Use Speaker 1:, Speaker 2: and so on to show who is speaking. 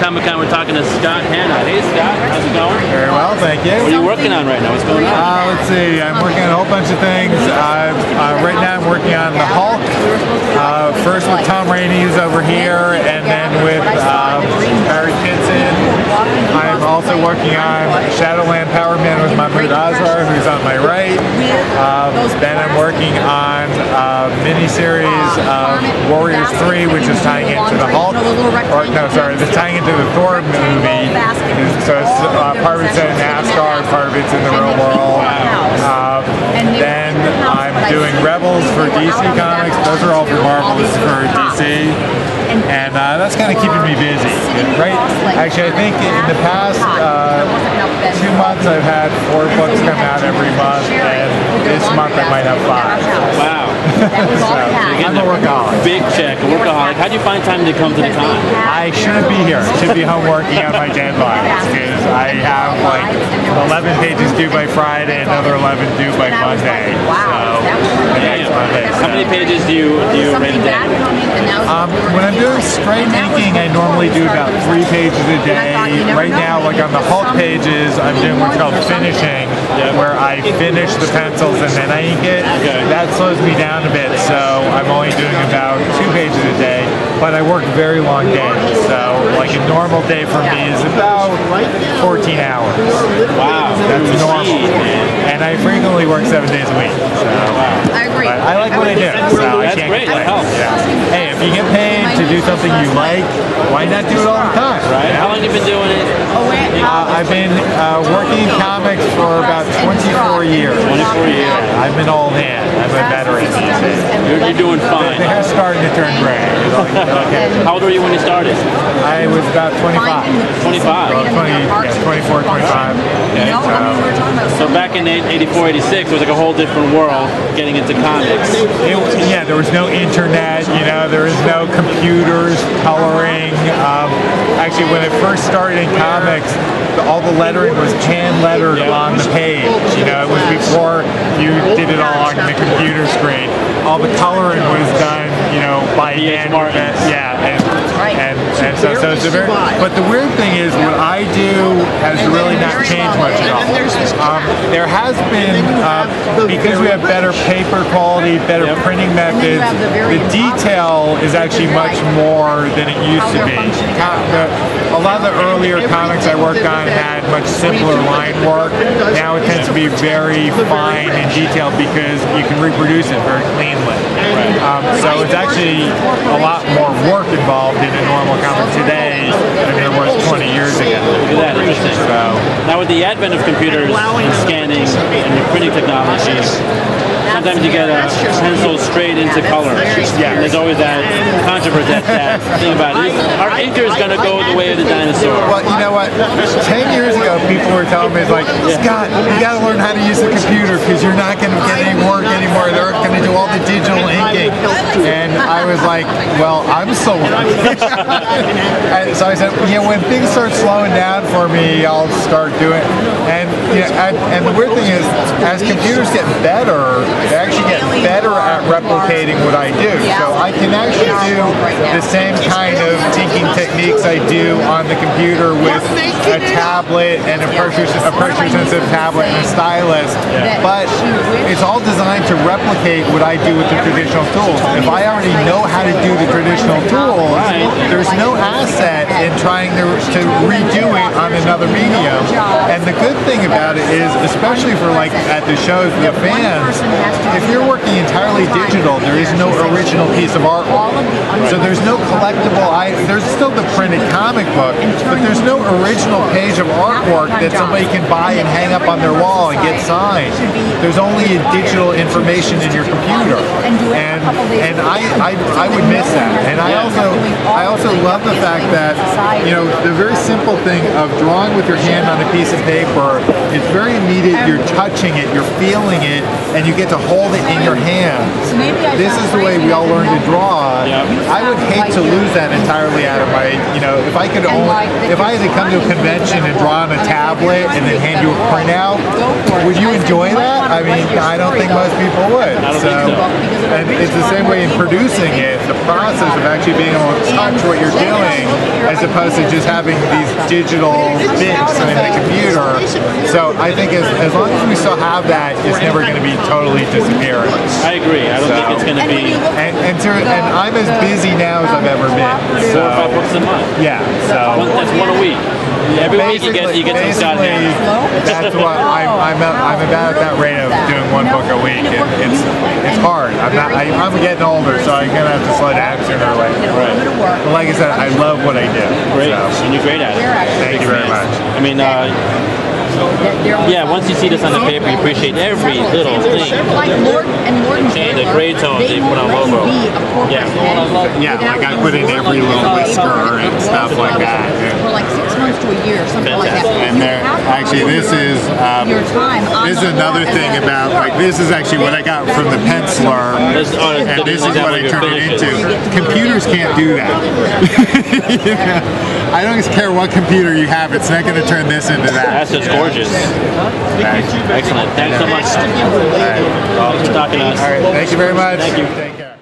Speaker 1: Comic-Con, we're talking to Scott Hanna. Hey Scott, how's it going?
Speaker 2: Very well, thank you.
Speaker 1: What are you working on right now? What's going on?
Speaker 2: Let's see, I'm working on a whole bunch of things. Right now I'm working on the Hulk. First with Tom Rainey, who's over here, and then with Barry Kitson. I'm also working on Shadowland Power Man with Mahmoud Azhar, who's on my right. Then I'm working on a mini-series of Warriors 3, which is tying into the Hulk. Or, no, sorry, it's tying into the Thor movie. So it's part of it's in NASCAR, part of it's in the real world. Then I'm doing Rebels for DC Comics. Those are all for Marvel. This is for DC. And that's kind of keeping me busy, right? Actually, I think in the past 2 months I've had 4 books come out every month, and this month I might have 5.
Speaker 1: Wow.
Speaker 2: So I'm a workaholic.
Speaker 1: Big check, a workaholic. How do you find time to come to the con?
Speaker 2: I shouldn't be here. I should be home working on my deadlines because I have like 11 pages due by Friday, another 11 due by Monday. So next Monday.
Speaker 1: How many pages do you write a day?
Speaker 2: When I'm doing straight inking, I normally do about 3 pages a day. Right now, like on the Hulk pages, I'm doing what's called finishing, where I finish the pencils and then I ink it. That slows me down a bit, so I'm only doing about 2 pages a day, but I work very long days. So like a normal day for me is about 14 hours.
Speaker 1: Wow.
Speaker 2: That's normal. And I frequently work 7 days a week. So
Speaker 3: I agree.
Speaker 2: I like what I do. So
Speaker 1: That's great. That helps.
Speaker 2: Yeah. Hey, if you get paid to do something you like, why not do it all the time?
Speaker 1: Right. How long have you been doing it?
Speaker 2: I've been working in comics for about 24 years.
Speaker 1: 24 years.
Speaker 2: I've been old hand. I'm a veteran these days.
Speaker 1: You're doing fine.
Speaker 2: The hair's starting to turn gray. Okay.
Speaker 1: How old were you when you started?
Speaker 2: I was about 25.
Speaker 1: 25?
Speaker 2: 24, 25.
Speaker 1: Okay. So back in 84, 86, it was like a whole different world getting into comics.
Speaker 2: Yeah, there was no internet, you know, there was no computers, coloring. Actually, when it first started in comics, all the lettering was hand-lettered on the page. You know, it was before you did it all on the computer screen. All the coloring was done, you know, by hand. Yeah, and so it's a very. But the weird thing is, what I do has really not changed much at all. There has been, because we have better paper quality, better printing methods, the detail is actually much more than it used to be. A lot of the earlier comics I worked on had much simpler line work. Now it tends to be very fine and detailed because you can reproduce it very cleanly. So it's actually a lot more work involved in a normal comic today than there was 20 years ago.
Speaker 1: Look at that, interesting. So, now with the advent of computers and scanning and your printing technologies, sometimes you get a pencil straight into color. Yeah. And there's always that controversy, that thing about it. Our inkers going to go the way of the dinosaur?
Speaker 2: Well, you know what? 10 years ago, people were telling me, like, Scott, you got to learn how to use the computer because you're not going to get any work anymore. They're going to do all the digital inking. And I was like, well, I'm so so I said, you know, when things start slowing down for me, I'll start doing it. And, you know, and the weird thing is, as computers get better, they actually get better at replicating what I do. So I can actually do the same kind of inking techniques I do on the computer with a tablet and a pressure-sensitive tablet and a stylus. But it's all designed to replicate what I do with the traditional tools. If I already know how to do the traditional tools, there's no asset in trying to redo it on another medium. And the good thing about it is, especially for like at the shows with the fans, if you're working entirely digital, there is no original piece of artwork. So there's no collectible, there's still the printed comic book, but there's no original page of artwork that somebody can buy and hang up on their wall and get signed. There's only digital information in your computer. And I would miss that. And I also love the fact that, you know, the very simple thing of drawing with your hand on a piece of paper, it's very immediate. You're touching it, you're feeling it, and you get to hold it in your hand. This is the way we all learn to draw. I would hate to lose that entirely out of my, you know, if I had to come to a convention and draw on a tablet and then hand you a printout, would you enjoy that? I mean, I don't think most people would. And it's the same way in producing it, the process of actually being able to touch what you're doing as opposed to just having these digital bits in the computer. So I think as long as we still have that, it's never going to be totally disappearing.
Speaker 1: I agree. I don't think it's going to be.
Speaker 2: And I'm as busy now as I've ever been.
Speaker 1: 4 or 5 books a month.
Speaker 2: Yeah. So
Speaker 1: that's one a week. Every week you get some Scott Hanna.
Speaker 2: That's what I'm about at that rate of doing 1 book a week. It's hard. I'm getting older, so I'm gonna have to slow down sooner or later.
Speaker 1: Right.
Speaker 2: But like I said, I love what I do.
Speaker 1: Great,
Speaker 2: so.
Speaker 1: and you're great at it.
Speaker 2: Thank you very much.
Speaker 1: I mean, yeah, once you see this on the paper, you appreciate every little thing. And the gray tones they put on logo.
Speaker 2: Yeah, like I put in every little whisker and stuff like that.
Speaker 3: For like 6 months to a year, something like that.
Speaker 2: And actually, this is another thing about, like, this is actually what I got from the penciler, and this is what I turned it into. Computers can't do that. You know? I don't care what computer you have, it's not going to turn this into that.
Speaker 1: That's just gorgeous. Excellent. Thanks so much.
Speaker 2: All right.
Speaker 1: Thanks for talking to us.
Speaker 2: All right. Thank you very much.
Speaker 1: Thank you.
Speaker 2: Take care.